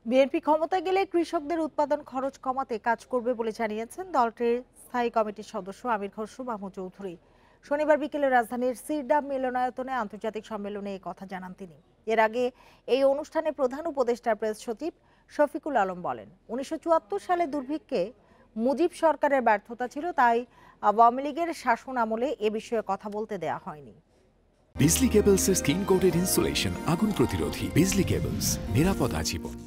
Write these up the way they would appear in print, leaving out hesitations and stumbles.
BNP ক্ষমতায় গেলে কৃষকদের উৎপাদন খরচ কমাতে কাজ করবে বলে জানিয়েছেন দলটির স্থায়ী কমিটির সদস্য আমির খসরু মাহমুদ চৌধুরী। শনিবার বিকেলে রাজধানীর সিরডাম মিলনায়তনে আন্তর্জাতিক সম্মেলনে এই কথা জানান তিনি। এর আগে এই অনুষ্ঠানে প্রধান উপদেষ্টা প্রেস সচিব শফিকুল আলম বলেন, 1974 সালে দুর্ভিক্ষে মুজিব সরকারের ব্যর্থতা ছিল, তাই আওয়ামী লীগের শাসন আমলে এ বিষয়ে কথা বলতে দেয়া হয়নি। বিজলি কেবলসের স্কিন কোটেড ইনসুলেশন আগুন প্রতিরোধী। বিজলি কেবলস, নিরাপদ আজীবন।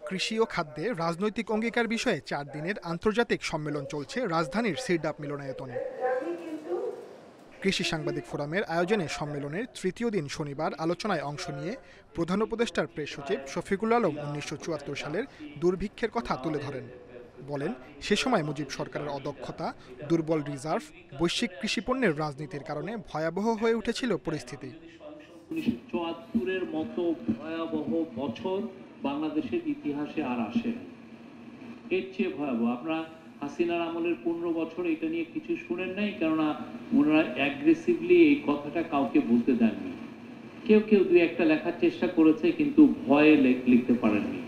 কৃষি ও খাদ্যে রাজনৈতিক অঙ্গীকার বিষয়ে 4 দিনের আন্তর্জাতিক সম্মেলন চলছে রাজধানীর সিরডাপ মিলনায়তনে। কৃষি সাংবাদিক ফোরামের আয়োজনে সম্মেলনের তৃতীয় দিন শনিবার আলোচনায় অংশ নিয়ে প্রধান উপদেষ্টার প্রেস সচিব শফিকুল আলম 1974 সালের দুর্ভিক্ষের কথা তুলে ধরেন। বলেন, সে সময় মুজিব সরকারের অদক্ষতা, দুর্বল রিজার্ভ, বৈশ্বিক কৃষিপণ্যের রাজনীতির কারণে ভয়াবহ হয়ে উঠেছিল পরিস্থিতি। 1974-এর মতো ভয়াবহ বছর বাংলাদেশের ইতিহাসে আর আসে। এর চেয়ে ভয়াবহ আপনারা হাসিনার আমলের 15 বছর এটা নিয়ে কিছু শুনেন নাই, কেননা ওনারা অ্যাগ্রেসিভলি এই কথাটা কাউকে বলতে দেননি। কেউ কেউ দুই একটা লেখার চেষ্টা করেছে, কিন্তু ভয়ে লিখতে পারেননি।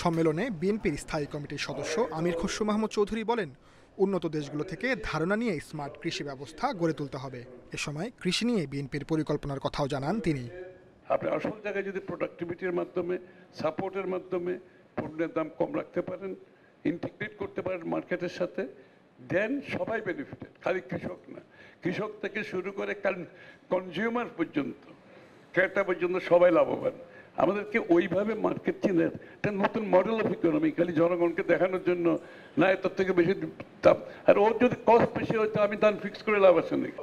সম্মেলনে বিএনপির স্থায়ী কমিটির সদস্য আমির খসরু মাহমুদ চৌধুরী বলেন, উন্নত দেশগুলো থেকে ধারণা নিয়ে স্মার্ট কৃষি ব্যবস্থা গড়ে তুলতে হবে। এ সময় কৃষি নিয়ে বিএনপির পরিকল্পনার কথাও জানান তিনি। আপনি আসল জায়গায় যদি প্রোডাক্টিভিটির মাধ্যমে, সাপোর্টের মাধ্যমে পণ্যের দাম কম রাখতে পারেন, ইন্টিগ্রেট করতে পারেন মার্কেটের সাথে, দেন সবাই বেনিফিটেড, খালি কৃষক না, কৃষক থেকে শুরু করে কনজিউমার পর্যন্ত, ক্রেতা পর্যন্ত সবাই লাভবান। আমাদেরকে ওইভাবে মার্কেট চিনের একটা নতুন মডেল অফ ইকোনমি, খালি জনগণকে দেখানোর জন্য না এত থেকে বেশি দাম, আর ওর যদি কস্ট বেশি হয়তো আমি দাম ফিক্স করে লাভ আছে নাকি।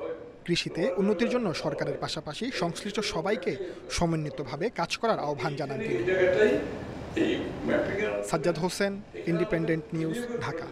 কৃষিতে উন্নতির জন্য সরকারের পাশাপাশি সংশ্লিষ্ট সবাইকে সমন্বিতভাবে কাজ করার আহ্বান জানান তিনি। Sajjad Hossain, independent news, Dhaka.